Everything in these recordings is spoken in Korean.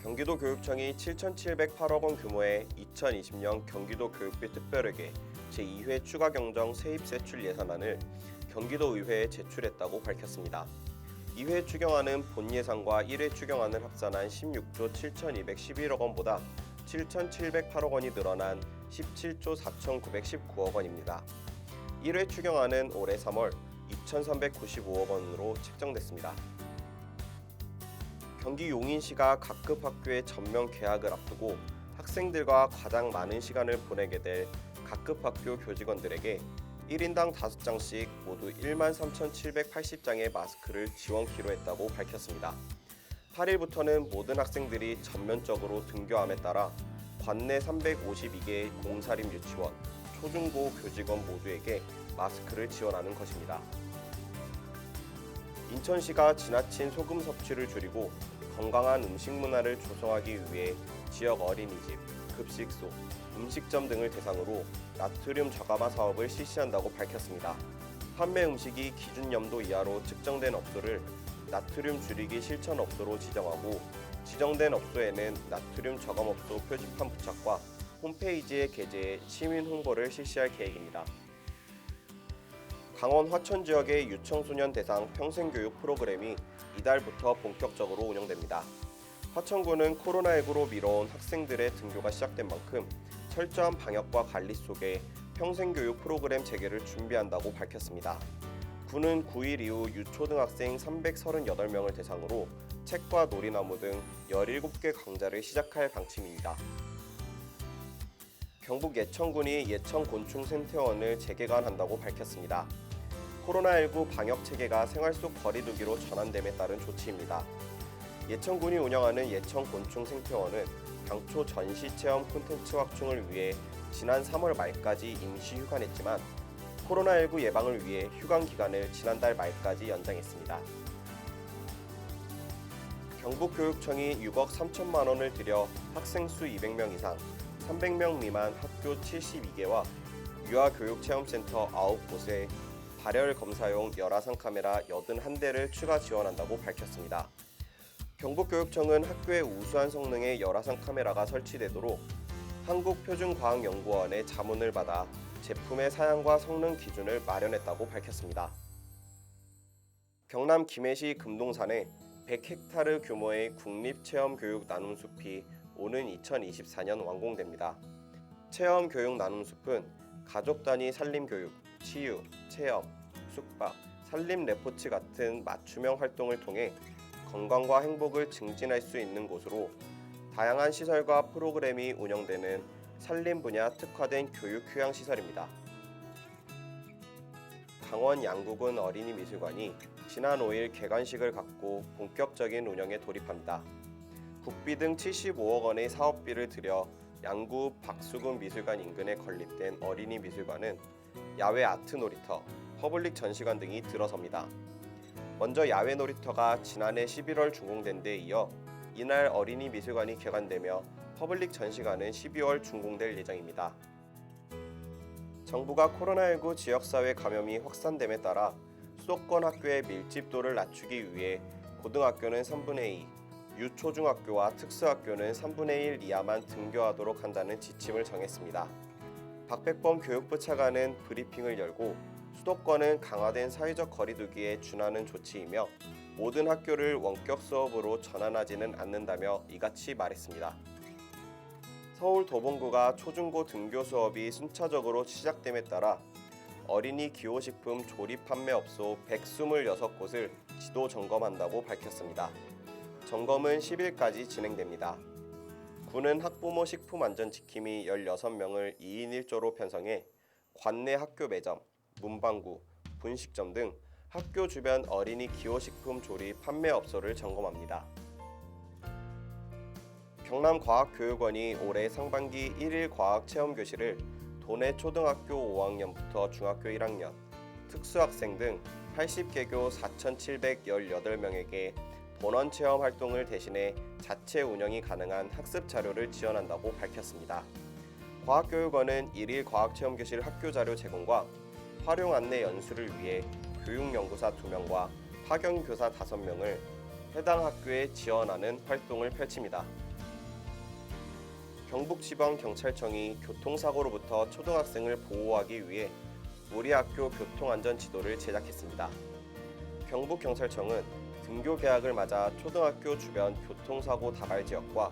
경기도 교육청이 7,708억 원 규모의 2020년 경기도 교육비 특별회계 제2회 추가 경정 세입 세출 예산안을 경기도 의회에 제출했다고 밝혔습니다. 2회 추경안은 본 예산과 1회 추경안을 합산한 16조 7,211억 원보다 7,708억 원이 늘어난 17조 4,919억 원입니다. 1회 추경안은 올해 3월 2,395억 원으로 책정됐습니다. 경기 용인시가 각급 학교의 전면 개학을 앞두고 학생들과 가장 많은 시간을 보내게 될 각급 학교 교직원들에게 1인당 5장씩 모두 13,780장의 마스크를 지원키로 했다고 밝혔습니다. 8일부터는 모든 학생들이 전면적으로 등교함에 따라 관내 352개의 공사립 유치원, 초중고 교직원 모두에게 마스크를 지원하는 것입니다. 인천시가 지나친 소금 섭취를 줄이고 건강한 음식 문화를 조성하기 위해 지역 어린이집, 급식소, 음식점 등을 대상으로 나트륨 저감화 사업을 실시한다고 밝혔습니다. 판매 음식이 기준 염도 이하로 측정된 업소를 나트륨 줄이기 실천 업소로 지정하고 지정된 업소에는 나트륨 저감 업소 표지판 부착과 홈페이지에 게재해 시민 홍보를 실시할 계획입니다. 강원 화천 지역의 유청소년 대상 평생교육 프로그램이 이달부터 본격적으로 운영됩니다. 화천군은 코로나19로 미뤄온 학생들의 등교가 시작된 만큼 철저한 방역과 관리 속에 평생교육 프로그램 재개를 준비한다고 밝혔습니다. 군은 9일 이후 유초등학생 338명을 대상으로 책과 놀이나무 등 17개 강좌를 시작할 방침입니다. 경북 예천군이 예천곤충센터원을 재개관한다고 밝혔습니다. 코로나19 방역 체계가 생활 속 거리두기로 전환됨에 따른 조치입니다. 예천군이 운영하는 예천곤충생태원은 당초 전시체험 콘텐츠 확충을 위해 지난 3월 말까지 임시 휴관했지만 코로나19 예방을 위해 휴관 기간을 지난달 말까지 연장했습니다. 경북교육청이 6억 3천만 원을 들여 학생 수 200명 이상, 300명 미만 학교 72개와 유아교육체험센터 9곳에 발열 검사용 열화상 카메라 81대를 추가 지원한다고 밝혔습니다. 경북교육청은 학교의 우수한 성능의 열화상 카메라가 설치되도록 한국표준과학연구원의 자문을 받아 제품의 사양과 성능 기준을 마련했다고 밝혔습니다. 경남 김해시 금동산에 100헥타르 규모의 국립체험교육 나눔숲이 오는 2024년 완공됩니다. 체험교육 나눔숲은 가족 단위 산림교육, 치유, 체험, 숙박, 산림 레포츠 같은 맞춤형 활동을 통해 건강과 행복을 증진할 수 있는 곳으로 다양한 시설과 프로그램이 운영되는 산림 분야 특화된 교육 휴양 시설입니다. 강원 양구군 어린이미술관이 지난 5일 개관식을 갖고 본격적인 운영에 돌입합니다. 국비 등 75억 원의 사업비를 들여 양구 박수군 미술관 인근에 건립된 어린이미술관은 야외 아트 놀이터, 퍼블릭 전시관 등이 들어섭니다. 먼저 야외 놀이터가 지난해 11월 준공된 데 이어 이날 어린이 미술관이 개관되며 퍼블릭 전시관은 12월 준공될 예정입니다. 정부가 코로나19 지역사회 감염이 확산됨에 따라 수도권 학교의 밀집도를 낮추기 위해 고등학교는 3분의 2, 유초중학교와 특수학교는 3분의 1 이하만 등교하도록 한다는 지침을 정했습니다. 박백범 교육부 차관은 브리핑을 열고 수도권은 강화된 사회적 거리두기에 준하는 조치이며 모든 학교를 원격 수업으로 전환하지는 않는다며 이같이 말했습니다. 서울 도봉구가 초중고 등교 수업이 순차적으로 시작됨에 따라 어린이 기호식품 조립 판매업소 126곳을 지도 점검한다고 밝혔습니다. 점검은 10일까지 진행됩니다. 군은 학부모 식품안전지킴이 16명을 2인 1조로 편성해 관내 학교 매점, 문방구, 분식점 등 학교 주변 어린이 기호식품 조립 판매업소를 점검합니다. 경남과학교육원이 올해 상반기 1일 과학체험교실을 도내 초등학교 5학년부터 중학교 1학년, 특수학생 등 80개교 4,718명에게 본원체험 활동을 대신해 자체 운영이 가능한 학습 자료를 지원한다고 밝혔습니다. 과학교육원은 1일 과학체험교실 학교자료 제공과 활용 안내 연수를 위해 교육연구사 2명과 파견교사 5명을 해당 학교에 지원하는 활동을 펼칩니다. 경북지방경찰청이 교통사고로부터 초등학생을 보호하기 위해 우리 학교 교통안전지도를 제작했습니다. 경북경찰청은 등교 개학을 맞아 초등학교 주변 교통사고 다발 지역과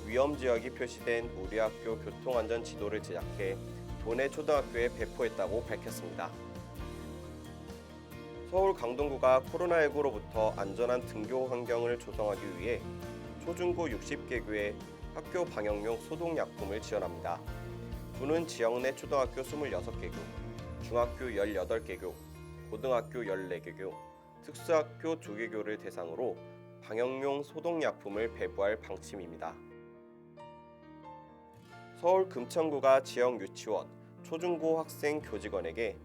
위험 지역이 표시된 우리 학교 교통안전지도를 제작해 도내 초등학교에 배포했다고 밝혔습니다. 서울 강동구가 코로나19로부터 안전한 등교 환경을 조성하기 위해 초중고 60개교에 학교 방역용 소독약품을 지원합니다. 구는 지역 내 초등학교 26개교, 중학교 18개교, 고등학교 14개교, 특수학교 2개교를 대상으로 방역용 소독약품을 배부할 방침입니다. 서울 금천구가 지역 유치원, 초중고 학생 교직원에게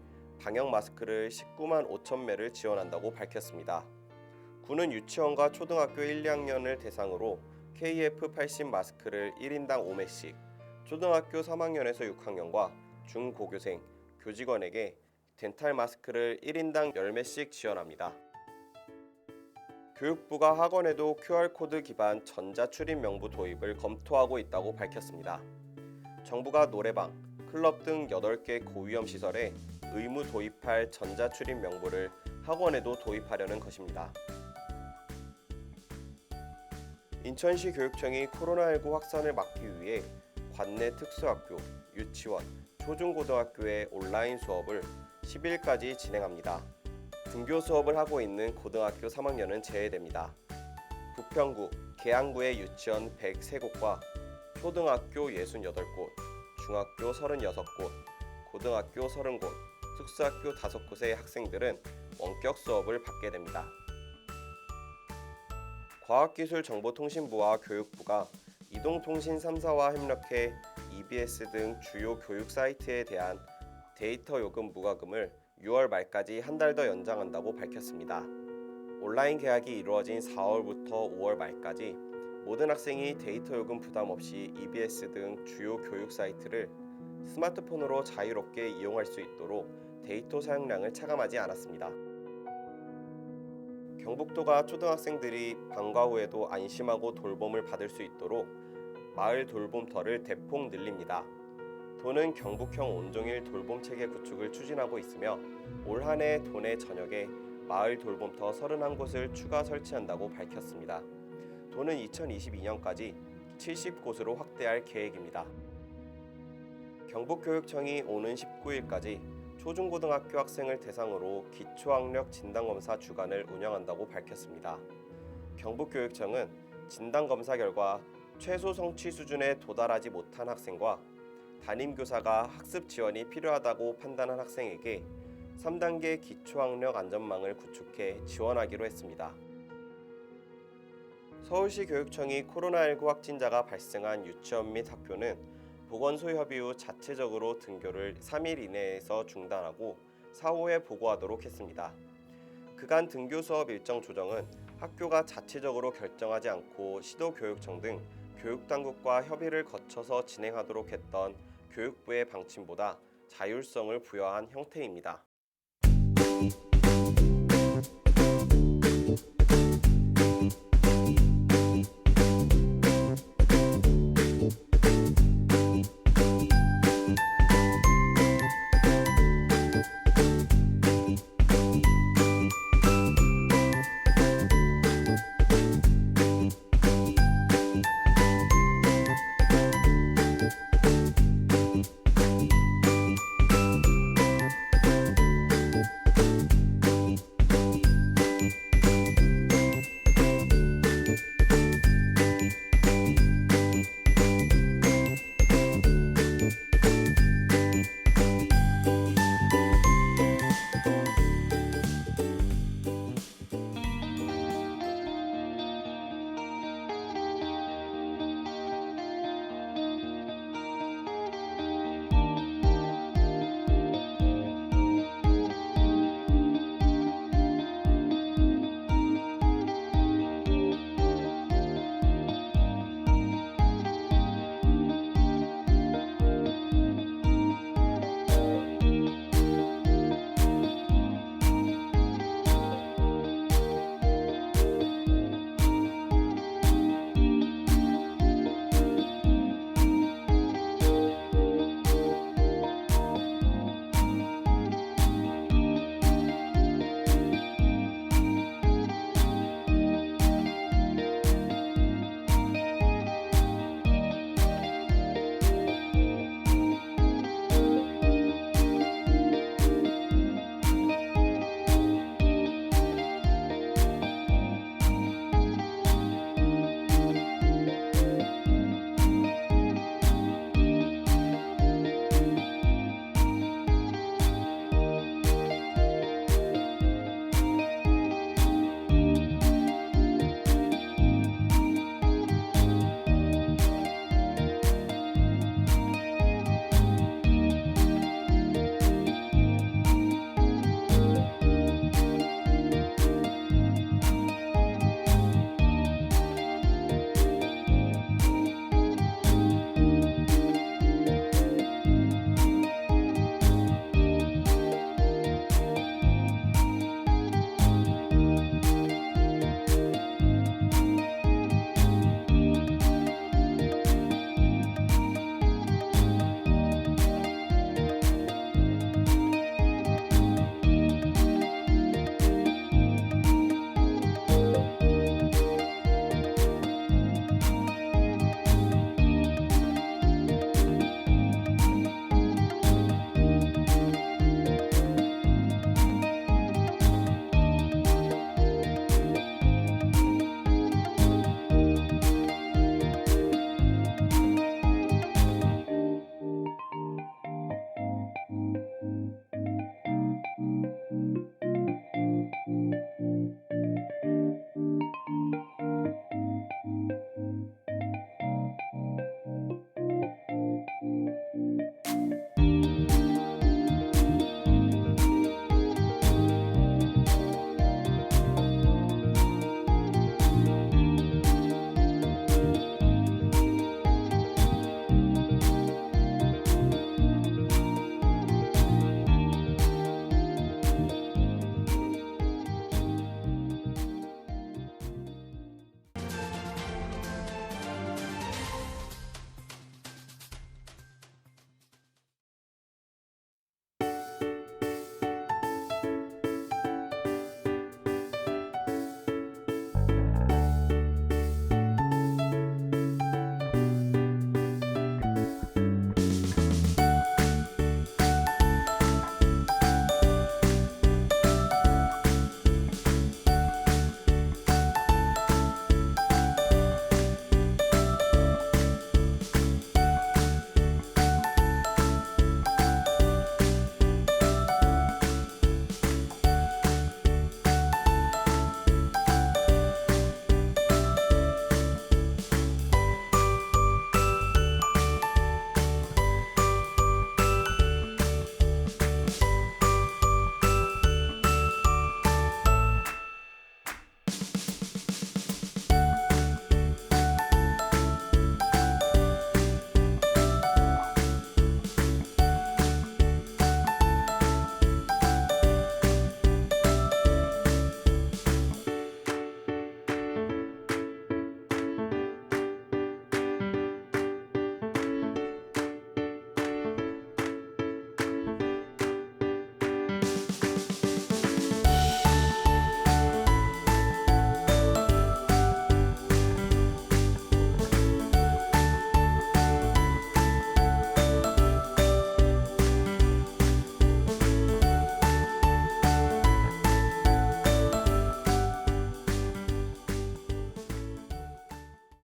방역 마스크를 19만 5천 매를 지원한다고 밝혔습니다. 구는 유치원과 초등학교 1, 2학년을 대상으로 KF80 마스크를 1인당 5매씩, 초등학교 3학년에서 6학년과 중고교생, 교직원에게 덴탈 마스크를 1인당 10매씩 지원합니다. 교육부가 학원에도 QR코드 기반 전자출입 명부 도입을 검토하고 있다고 밝혔습니다. 정부가 노래방, 클럽 등 8개 고위험 시설에 의무 도입할 전자출입 명부를 학원에도 도입하려는 것입니다. 인천시 교육청이 코로나19 확산을 막기 위해 관내 특수학교, 유치원, 초중고등학교의 온라인 수업을 10일까지 진행합니다. 등교 수업을 하고 있는 고등학교 3학년은 제외됩니다. 부평구, 계양구의 유치원 103곳과 초등학교 68곳, 중학교 36곳, 고등학교 30곳, 특수학교 5곳의 학생들은 원격 수업을 받게 됩니다. 과학기술정보통신부와 교육부가 이동통신 3사와 협력해 EBS 등 주요 교육 사이트에 대한 데이터 요금 무과금을 6월 말까지 한 달 더 연장한다고 밝혔습니다. 온라인 계약이 이루어진 4월부터 5월 말까지 모든 학생이 데이터 요금 부담 없이 EBS 등 주요 교육 사이트를 스마트폰으로 자유롭게 이용할 수 있도록 데이터 사용량을 차감하지 않았습니다. 경북도가 초등학생들이 방과 후에도 안심하고 돌봄을 받을 수 있도록 마을 돌봄터를 대폭 늘립니다. 도는 경북형 온종일 돌봄 체계 구축을 추진하고 있으며 올 한 해 도내 전역에 마을 돌봄터 31곳을 추가 설치한다고 밝혔습니다. 도는 2022년까지 70곳으로 확대할 계획입니다. 경북교육청이 오는 19일까지 초중고등학교 학생을 대상으로 기초학력 진단검사 주간을 운영한다고 밝혔습니다. 경북교육청은 진단검사 결과 최소 성취 수준에 도달하지 못한 학생과 담임교사가 학습 지원이 필요하다고 판단한 학생에게 3단계 기초학력 안전망을 구축해 지원하기로 했습니다. 서울시 교육청이 코로나19 확진자가 발생한 유치원 및 학교는 보건소 협의 후 자체적으로 등교를 3일 이내에서 중단하고 사후에 보고하도록 했습니다. 그간 등교 수업 일정 조정은 학교가 자체적으로 결정하지 않고 시도교육청 등 교육당국과 협의를 거쳐서 진행하도록 했던 교육부의 방침보다 자율성을 부여한 형태입니다.